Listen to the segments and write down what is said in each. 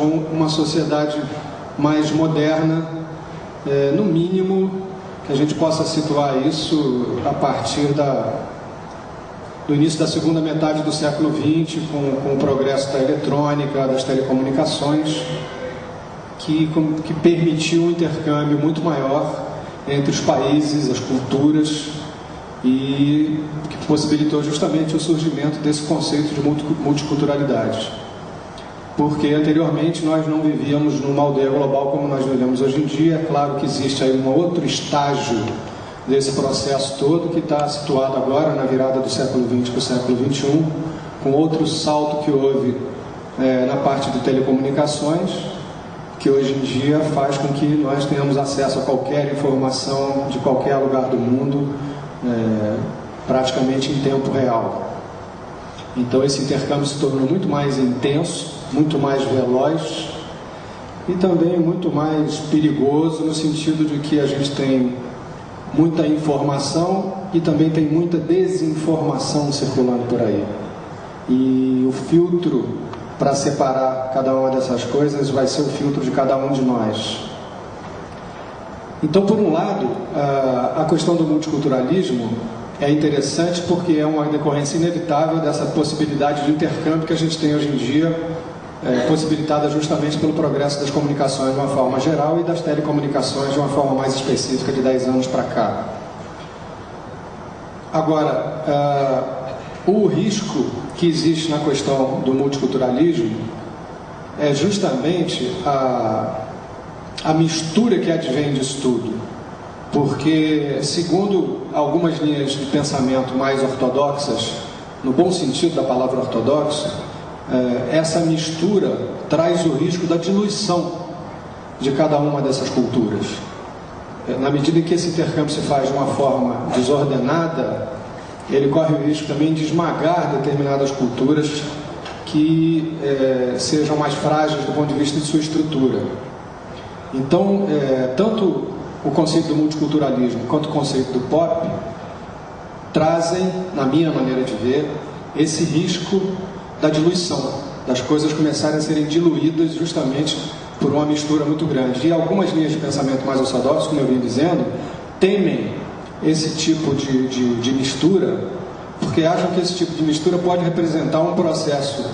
com uma sociedade mais moderna, no mínimo que a gente possa situar isso a partir do início da segunda metade do século XX, com o progresso da eletrônica, das telecomunicações, que permitiu um intercâmbio muito maior entre os países, as culturas, e que possibilitou justamente o surgimento desse conceito de multiculturalidade. Porque anteriormente nós não vivíamos numa aldeia global como nós vivemos hoje em dia. É claro que existe aí um outro estágio desse processo todo, que está situado agora na virada do século XX para o século XXI, com outro salto que houve na parte de telecomunicações, que hoje em dia faz com que nós tenhamos acesso a qualquer informação de qualquer lugar do mundo, praticamente em tempo real. Então esse intercâmbio se tornou muito mais intenso, muito mais veloz e também muito mais perigoso, no sentido de que a gente tem muita informação e também tem muita desinformação circulando por aí. E o filtro para separar cada uma dessas coisas vai ser o filtro de cada um de nós. Então, por um lado, a questão do multiculturalismo é interessante porque é uma decorrência inevitável dessa possibilidade de intercâmbio que a gente tem hoje em dia, possibilitada justamente pelo progresso das comunicações de uma forma geral e das telecomunicações de uma forma mais específica de 10 anos para cá. Agora, o risco que existe na questão do multiculturalismo é justamente a mistura que advém disso tudo. Porque, segundo algumas linhas de pensamento mais ortodoxas, no bom sentido da palavra ortodoxa, essa mistura traz o risco da diluição de cada uma dessas culturas. Na medida em que esse intercâmbio se faz de uma forma desordenada, ele corre o risco também de esmagar determinadas culturas que sejam mais frágeis do ponto de vista de sua estrutura. Então, tanto o conceito do multiculturalismo quanto o conceito do pop trazem, na minha maneira de ver, esse risco da diluição, das coisas começarem a serem diluídas justamente por uma mistura muito grande. E algumas linhas de pensamento mais ortodoxas, como eu vim dizendo, temem esse tipo de mistura, porque acham que esse tipo de mistura pode representar um processo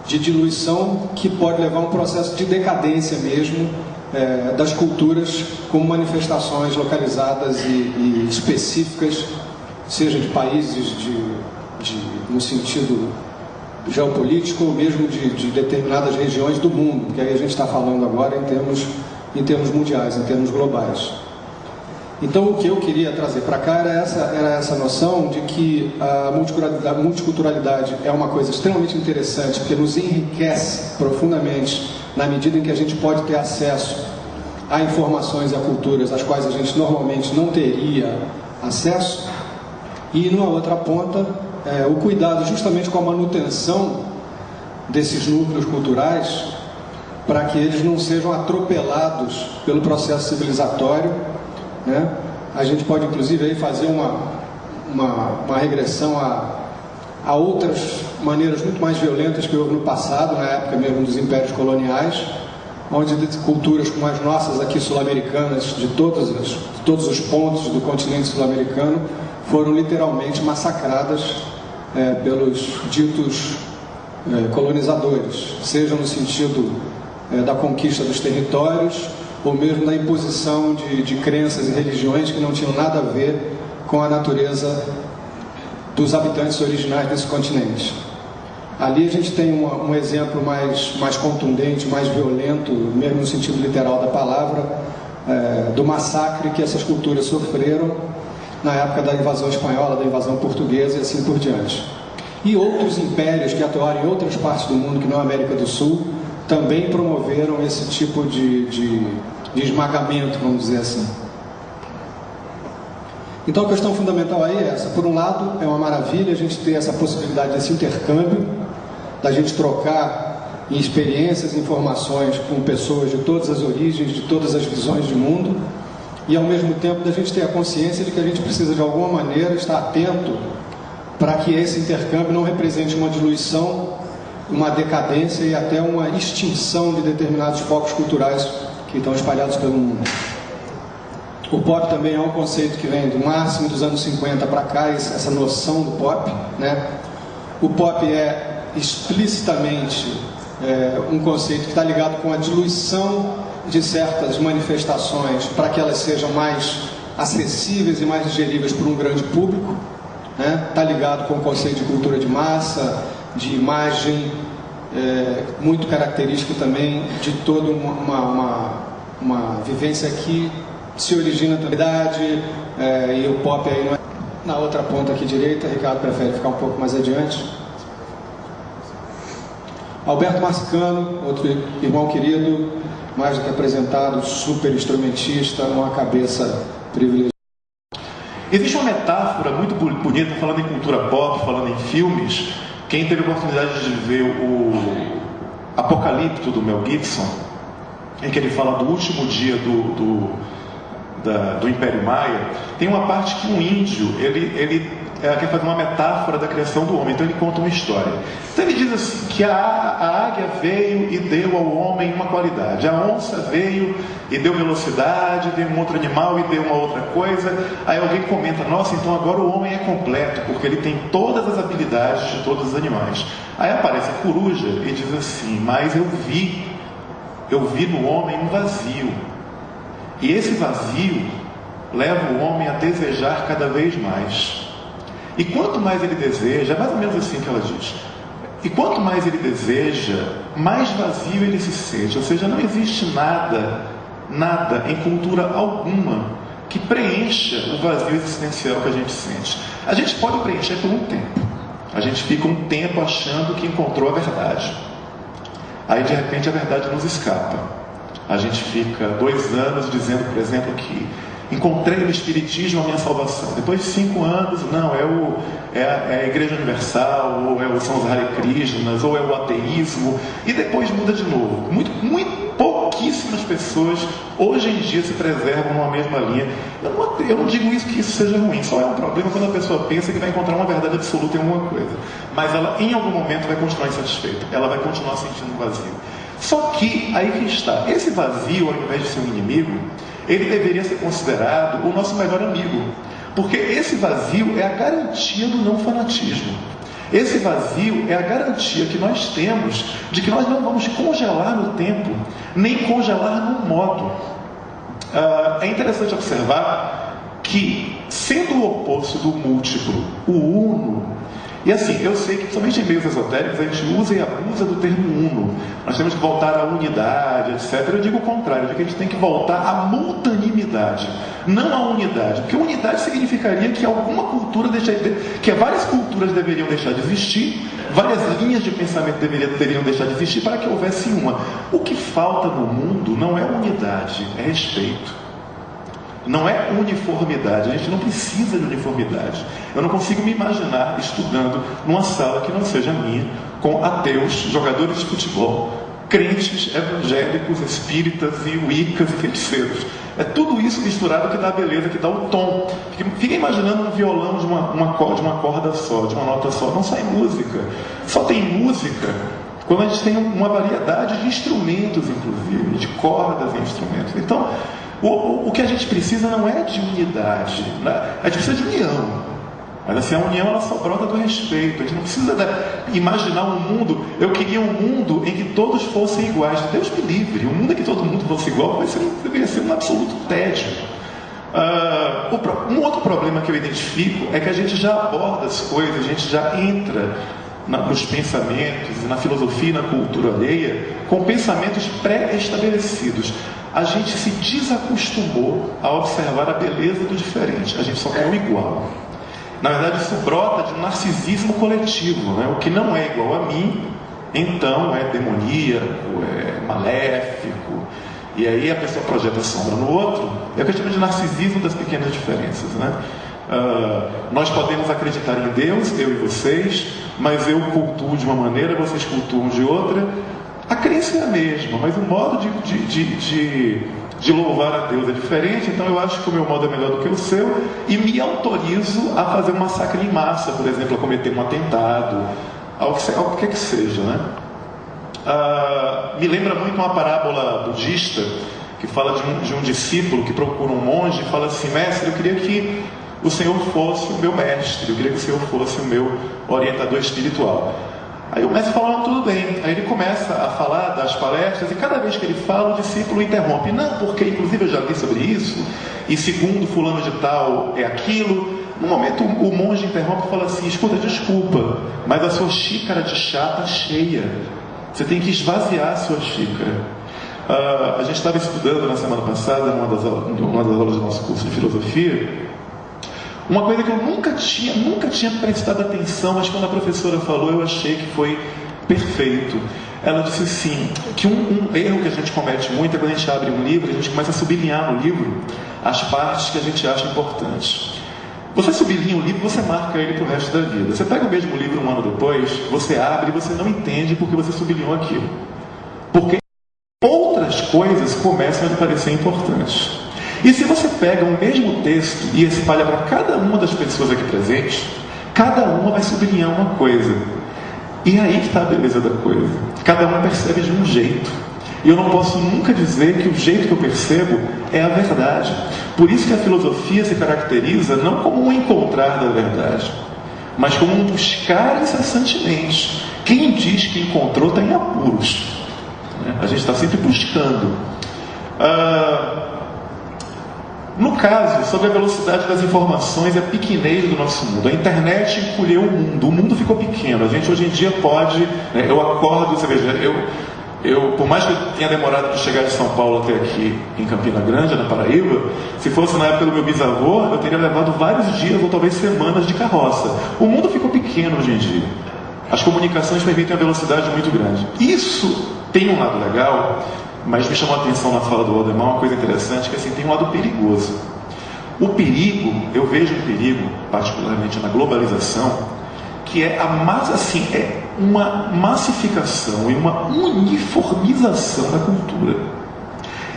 de diluição que pode levar a um processo de decadência mesmo das culturas como manifestações localizadas e específicas, seja de países no sentido geopolítico ou mesmo de determinadas regiões do mundo, que aí a gente está falando agora em termos mundiais, em termos globais. Então, o que eu queria trazer para cá era essa noção de que a multiculturalidade é uma coisa extremamente interessante, porque nos enriquece profundamente na medida em que a gente pode ter acesso a informações e a culturas às quais a gente normalmente não teria acesso, e numa outra ponta, o cuidado justamente com a manutenção desses núcleos culturais para que eles não sejam atropelados pelo processo civilizatório, né? A gente pode inclusive aí fazer uma regressão a outras maneiras muito mais violentas que houve no passado, na época mesmo dos impérios coloniais, onde culturas como as nossas aqui sul-americanas, de todos os pontos do continente sul-americano, foram literalmente massacradas pelos ditos colonizadores, seja no sentido da conquista dos territórios, ou mesmo da imposição de crenças e religiões que não tinham nada a ver com a natureza dos habitantes originais desse continente. Ali a gente tem um exemplo mais contundente, mais violento, mesmo no sentido literal da palavra, do massacre que essas culturas sofreram na época da invasão espanhola, da invasão portuguesa e assim por diante. E outros impérios que atuaram em outras partes do mundo, que não a América do Sul, também promoveram esse tipo de esmagamento, vamos dizer assim. Então a questão fundamental aí é essa. Por um lado, é uma maravilha a gente ter essa possibilidade desse intercâmbio, da gente trocar em experiências, informações com pessoas de todas as origens, de todas as visões de mundo, e ao mesmo tempo da gente ter a consciência de que a gente precisa de alguma maneira estar atento para que esse intercâmbio não represente uma diluição uma decadência e até uma extinção de determinados focos culturais que estão espalhados pelo mundo. O pop também é um conceito que vem do máximo dos anos 50 para cá, essa noção do pop, né? O pop é explicitamente um conceito que está ligado com a diluição de certas manifestações para que elas sejam mais acessíveis e mais digeríveis por um grande público, né? Está ligado com o conceito de cultura de massa, de imagem, muito característico também de toda uma vivência que se origina na atualidade, e o pop aí não é. Na outra ponta aqui direita, Ricardo prefere ficar um pouco mais adiante. Alberto Marcicano, outro irmão querido, mais do que apresentado, super instrumentista, uma cabeça privilegiada. Existe uma metáfora muito bonita, falando em cultura pop, falando em filmes. Quem teve a oportunidade de ver o Apocalipto do Mel Gibson, em que ele fala do último dia do Império Maia, tem uma parte que um índio, ele quer fazer uma metáfora da criação do homem, então ele conta uma história. Então ele diz assim, que a águia veio e deu ao homem uma qualidade, a onça veio e deu velocidade, deu um outro animal e deu uma outra coisa. Aí alguém comenta, nossa, então agora o homem é completo, porque ele tem todas as habilidades de todos os animais. Aí aparece a coruja e diz assim, mas eu vi no homem um vazio, e esse vazio leva o homem a desejar cada vez mais. E quanto mais ele deseja, é mais ou menos assim que ela diz, e quanto mais ele deseja, mais vazio ele se sente. Ou seja, não existe nada em cultura alguma que preencha o vazio existencial que a gente sente. A gente pode preencher por um tempo. A gente fica um tempo achando que encontrou a verdade. Aí de repente a verdade nos escapa. A gente fica 2 anos dizendo, por exemplo, que encontrei no Espiritismo a minha salvação. Depois de 5 anos, não, é a Igreja Universal, ou são os Hare Krishnas, ou é o ateísmo, e depois muda de novo. Muito pouquíssimas pessoas hoje em dia se preservam numa mesma linha. Eu não digo isso que isso seja ruim, só é um problema quando a pessoa pensa que vai encontrar uma verdade absoluta em alguma coisa. Mas ela, em algum momento, vai continuar insatisfeita, ela vai continuar sentindo um vazio. Só que, aí que está, esse vazio, ao invés de ser um inimigo, ele deveria ser considerado o nosso melhor amigo, porque esse vazio é a garantia do não fanatismo. Esse vazio é a garantia que nós temos de que nós não vamos congelar no tempo, nem congelar no modo. É interessante observar que, sendo o oposto do múltiplo, o uno, e assim, eu sei que somente em meios esotéricos a gente usa e abusa do termo uno. Nós temos que voltar à unidade, etc. Eu digo o contrário, eu digo que a gente tem que voltar à multanimidade, não à unidade. Porque unidade significaria que alguma cultura que várias culturas deveriam deixar de existir, várias linhas de pensamento deveriam deixar de existir para que houvesse uma. O que falta no mundo não é unidade, é respeito. Não é uniformidade, a gente não precisa de uniformidade. Eu não consigo me imaginar estudando numa sala que não seja minha, com ateus, jogadores de futebol, crentes, evangélicos, espíritas e wiccas e feiticeiros. É tudo isso misturado que dá a beleza, que dá o tom. Fica imaginando um violão de uma corda só, de uma nota só. Não sai música. Só tem música quando a gente tem uma variedade de instrumentos, inclusive, de cordas e instrumentos. Então, o que a gente precisa não é de unidade, né? A gente precisa de união. Mas assim, a união ela só brota do respeito. A gente não precisa imaginar um mundo. Eu queria um mundo em que todos fossem iguais. Deus me livre. Um mundo em que todo mundo fosse igual deveria ser um absoluto tédio. Um outro problema que eu identifico é que a gente já aborda as coisas, a gente já entra nos pensamentos, na filosofia e na cultura alheia com pensamentos pré-estabelecidos. A gente se desacostumou a observar a beleza do diferente. A gente só quer o igual. Na verdade, isso brota de um narcisismo coletivo, né? O que não é igual a mim, então é demoníaco, é maléfico. E aí a pessoa projeta a sombra no outro. É o que eu chamo de narcisismo das pequenas diferenças, né? Nós podemos acreditar em Deus, eu e vocês, mas eu cultuo de uma maneira, vocês cultuam de outra. A crença é a mesma, mas o modo de louvar a Deus é diferente. Então eu acho que o meu modo é melhor do que o seu e me autorizo a fazer um massacre em massa, por exemplo, a cometer um atentado, ao que quer que seja, né? me lembra muito uma parábola budista que fala de um discípulo que procura um monge e fala assim: mestre, eu queria que o Senhor fosse o meu mestre, eu queria que o Senhor fosse o meu orientador espiritual. Aí o mestre fala: tudo bem. Aí ele começa a falar das palestras, e cada vez que ele fala, o discípulo interrompe: não, porque inclusive eu já li sobre isso, e segundo fulano de tal é aquilo. No momento o monge interrompe e fala assim: escuta, desculpa, mas a sua xícara de chá está cheia, você tem que esvaziar a sua xícara. A gente estava estudando na semana passada, numa das aulas do nosso curso de filosofia, uma coisa que eu nunca tinha prestado atenção, mas quando a professora falou, eu achei que foi perfeito. Ela disse assim, que um erro que a gente comete muito é quando a gente abre um livro, a gente começa a sublinhar no livro as partes que a gente acha importantes. Você sublinha o livro, você marca ele para o resto da vida. Você pega o mesmo livro um ano depois, você abre e você não entende porque você sublinhou aquilo. Porque outras coisas começam a parecer importantes. E se você pega o mesmo texto e espalha para cada uma das pessoas aqui presentes, cada uma vai sublinhar uma coisa. E aí que está a beleza da coisa. Cada um percebe de um jeito. E eu não posso nunca dizer que o jeito que eu percebo é a verdade. Por isso que a filosofia se caracteriza não como um encontrar da verdade, mas como um buscar incessantemente. Quem diz que encontrou está em apuros. A gente está sempre buscando. No caso, sobre a velocidade das informações e a pequenez do nosso mundo, a internet encolheu o mundo ficou pequeno. A gente hoje em dia pode, eu acordo, você veja, eu, por mais que eu tenha demorado para chegar de São Paulo até aqui em Campina Grande, na Paraíba, se fosse na época do meu bisavô, eu teria levado vários dias ou talvez semanas de carroça. O mundo ficou pequeno hoje em dia. As comunicações permitem uma velocidade muito grande. Isso tem um lado legal, mas me chamou a atenção na fala do Waldemar uma coisa interessante, que assim, tem um lado perigoso. O perigo, eu vejo um perigo, particularmente na globalização, que é uma massificação e uma uniformização da cultura,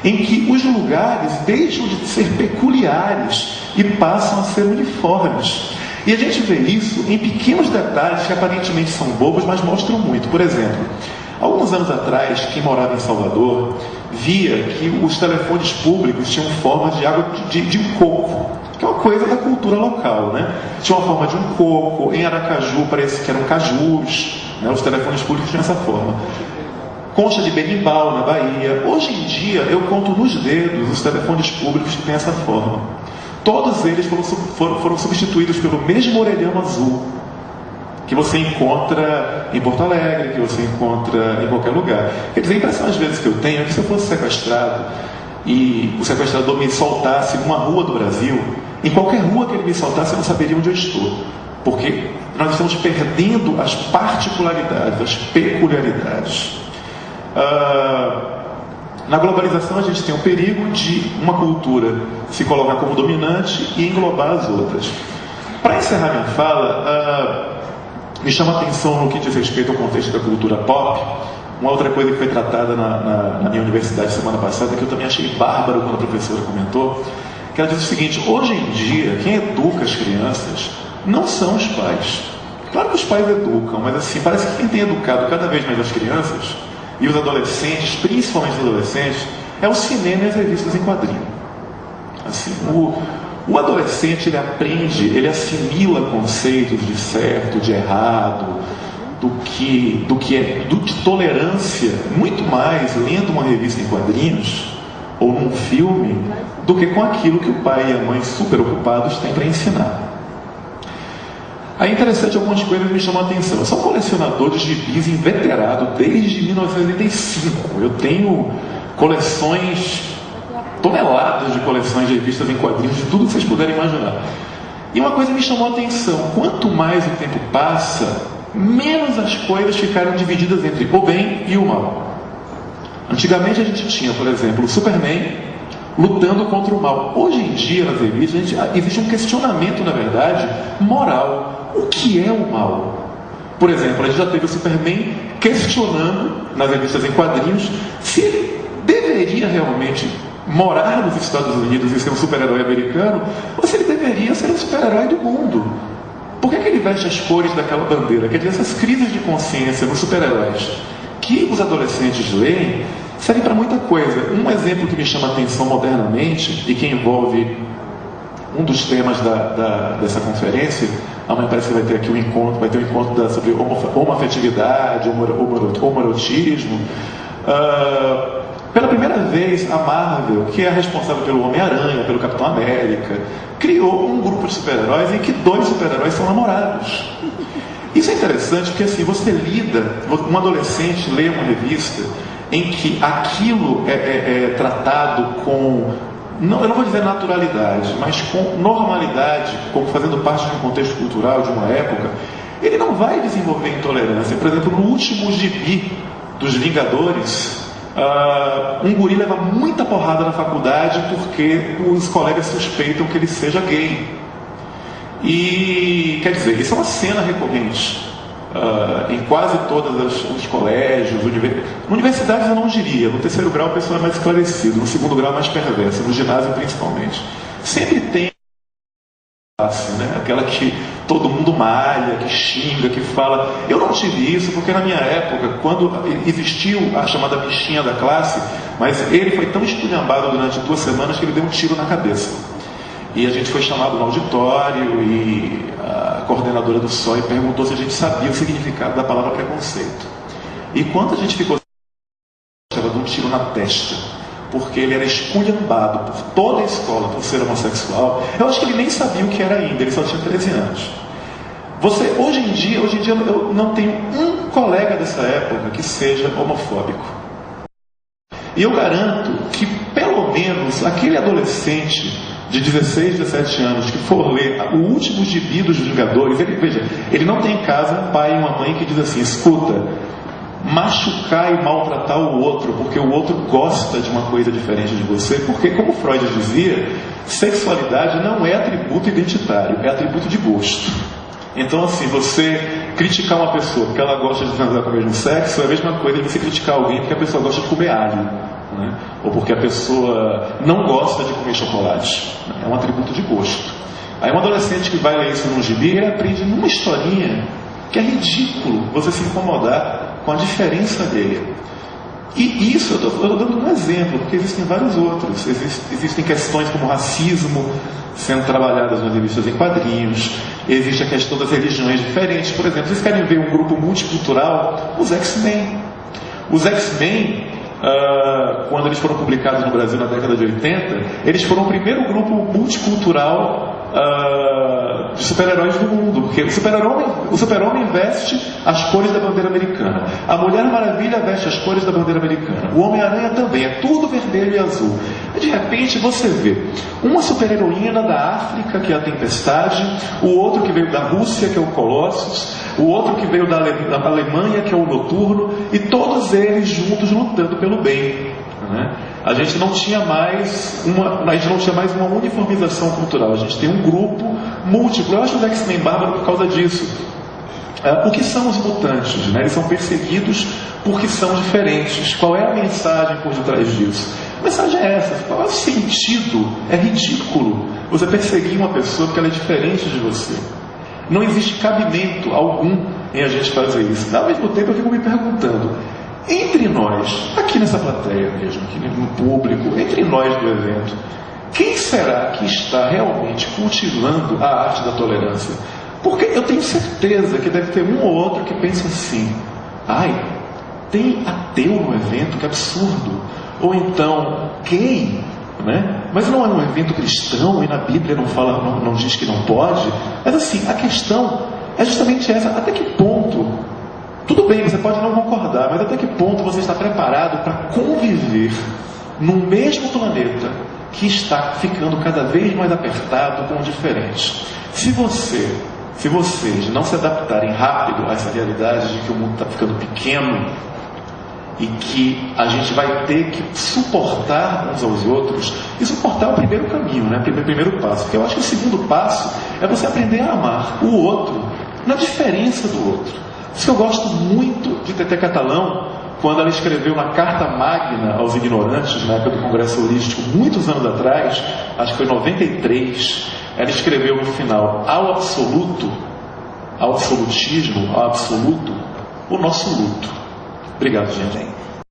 em que os lugares deixam de ser peculiares e passam a ser uniformes. E a gente vê isso em pequenos detalhes que aparentemente são bobos, mas mostram muito. Por exemplo, alguns anos atrás, quem morava em Salvador via que os telefones públicos tinham forma de água de coco, que é uma coisa da cultura local, né? Tinha uma forma de um coco. Em Aracaju parece que eram cajus, né? Os telefones públicos tinham essa forma. Concha de berimbau na Bahia. Hoje em dia eu conto nos dedos os telefones públicos que têm essa forma. Todos eles foram substituídos pelo mesmo orelhão azul que você encontra em Porto Alegre, que você encontra em qualquer lugar. Quer dizer, a impressão às vezes que eu tenho é que se eu fosse sequestrado e o sequestrador me soltasse numa rua do Brasil, em qualquer rua que ele me soltasse eu não saberia onde eu estou, porque nós estamos perdendo as particularidades, as peculiaridades. Na globalização a gente tem o perigo de uma cultura se colocar como dominante e englobar as outras. Para encerrar minha fala, me chama a atenção no que diz respeito ao contexto da cultura pop, uma outra coisa que foi tratada na minha universidade semana passada, que eu também achei bárbaro quando a professora comentou, que ela diz o seguinte: hoje em dia, quem educa as crianças não são os pais. Claro que os pais educam, mas assim, parece que quem tem educado cada vez mais as crianças, e os adolescentes, principalmente os adolescentes, é o cinema e as revistas em quadrinho. Assim, o adolescente, ele aprende, ele assimila conceitos de certo, de errado, de tolerância, muito mais lendo uma revista em quadrinhos ou num filme, do que com aquilo que o pai e a mãe super ocupados têm para ensinar. Aí interessante, algumas coisas me chamam a atenção. Eu sou um colecionador de gibis inveterado desde 1985. Eu tenho coleções, toneladas de coleções de revistas em quadrinhos, de tudo que vocês puderem imaginar. E uma coisa me chamou a atenção: quanto mais o tempo passa, menos as coisas ficaram divididas entre o bem e o mal. Antigamente a gente tinha, por exemplo, o Superman lutando contra o mal. Hoje em dia, nas revistas, existe um questionamento, na verdade, moral. O que é o mal? Por exemplo, a gente já teve o Superman questionando, nas revistas em quadrinhos, se ele deveria realmente morar nos Estados Unidos e ser um super-herói americano, ou se ele deveria ser um super-herói do mundo. Por que ele veste as cores daquela bandeira? Quer dizer, essas crises de consciência nos super-heróis, que os adolescentes leem serve para muita coisa. Um exemplo que me chama a atenção modernamente e que envolve um dos temas dessa conferência, amanhã parece que vai ter aqui um encontro sobre homoafetividade, homoerotismo. Pela primeira vez, a Marvel, que é responsável pelo Homem-Aranha, pelo Capitão América, criou um grupo de super-heróis em que 2 super-heróis são namorados. Isso é interessante porque assim, um adolescente lê uma revista em que aquilo é tratado com, eu não vou dizer naturalidade, mas com normalidade, como fazendo parte de um contexto cultural, de uma época, ele não vai desenvolver intolerância. Por exemplo, no último gibi dos Vingadores, um guri leva muita porrada na faculdade porque os colegas suspeitam que ele seja gay. E, quer dizer, isso é uma cena recorrente em quase todos os colégios, universidades eu não diria. No terceiro grau a pessoa é mais esclarecida, no segundo grau mais perversa, no ginásio principalmente. Sempre tem né? Aquela que todo mundo malha, que xinga, que fala. Eu não tive isso porque na minha época, quando existiu a chamada bichinha da classe, mas ele foi tão esculhambado durante 2 semanas que ele deu um tiro na cabeça. E a gente foi chamado no auditório e a coordenadora do SOI perguntou se a gente sabia o significado da palavra preconceito. E quando a gente ficou de um tiro na testa, porque ele era esculhambado por toda a escola por ser homossexual, eu acho que ele nem sabia o que era ainda, ele só tinha 13 anos. Hoje em dia eu não tenho um colega dessa época que seja homofóbico. E eu garanto que pelo menos aquele adolescente de 16, 17 anos que for ler o último gibi dos Vingadores, ele não tem em casa um pai e uma mãe que diz assim: escuta, machucar e maltratar o outro porque o outro gosta de uma coisa diferente de você, porque, como Freud dizia, sexualidade não é atributo identitário, é atributo de gosto. Então, assim, você criticar uma pessoa porque ela gosta de transar com o mesmo sexo é a mesma coisa de você criticar alguém porque a pessoa gosta de comer alho, né? Ou porque a pessoa não gosta de comer chocolate, né? É um atributo de gosto. Aí um adolescente que vai ler isso num gibi, ele aprende numa historinha que é ridículo você se incomodar com a diferença dele. E isso eu estou dando um exemplo, porque existem vários outros. Existem questões como racismo sendo trabalhadas nas revistas em quadrinhos. Existe a questão das religiões diferentes. Por exemplo, vocês querem ver um grupo multicultural? Os X-Men. Os X-Men, quando eles foram publicados no Brasil na década de 80, eles foram o primeiro grupo multicultural de super-heróis do mundo, porque o super-homem veste as cores da bandeira americana, a Mulher Maravilha veste as cores da bandeira americana, o Homem-Aranha também, é tudo vermelho e azul. E de repente você vê uma super-heroína da África, que é a Tempestade, o outro que veio da Rússia, que é o Colossus, o outro que veio da Alemanha, que é o Noturno, e todos eles juntos lutando pelo bem, né? A gente não tinha mais uma uniformização cultural. A gente tem um grupo múltiplo. Eu acho os X-Men bárbaro por causa disso. O que são os mutantes? Né? Eles são perseguidos porque são diferentes. Qual é a mensagem por detrás disso? A mensagem é essa. Qual é o sentido? É ridículo você perseguir uma pessoa porque ela é diferente de você. Não existe cabimento algum em a gente fazer isso. Ao mesmo tempo eu fico me perguntando, entre nós, aqui nessa plateia mesmo, aqui no público, entre nós do evento, quem será que está realmente cultivando a arte da tolerância? Porque eu tenho certeza que deve ter um ou outro que pensa assim: ai, tem ateu no evento, que absurdo. Ou então, gay, né? Mas não é um evento cristão e na Bíblia não diz que não pode. Mas assim, a questão é justamente essa: até que ponto? Tudo bem, você pode não concordar, mas até que ponto você está preparado para conviver no mesmo planeta que está ficando cada vez mais apertado com o diferente? Se vocês não se adaptarem rápido a essa realidade de que o mundo está ficando pequeno e que a gente vai ter que suportar uns aos outros, e suportar é o primeiro caminho, né? O primeiro passo. Porque eu acho que o segundo passo é você aprender a amar o outro na diferença do outro. Por isso que eu gosto muito de Tété Catalão, quando ela escreveu uma carta magna aos ignorantes, na época do Congresso Holístico, muitos anos atrás, acho que foi em 93, ela escreveu no final: ao absolutismo, ao absoluto, o nosso luto. Obrigado, gente.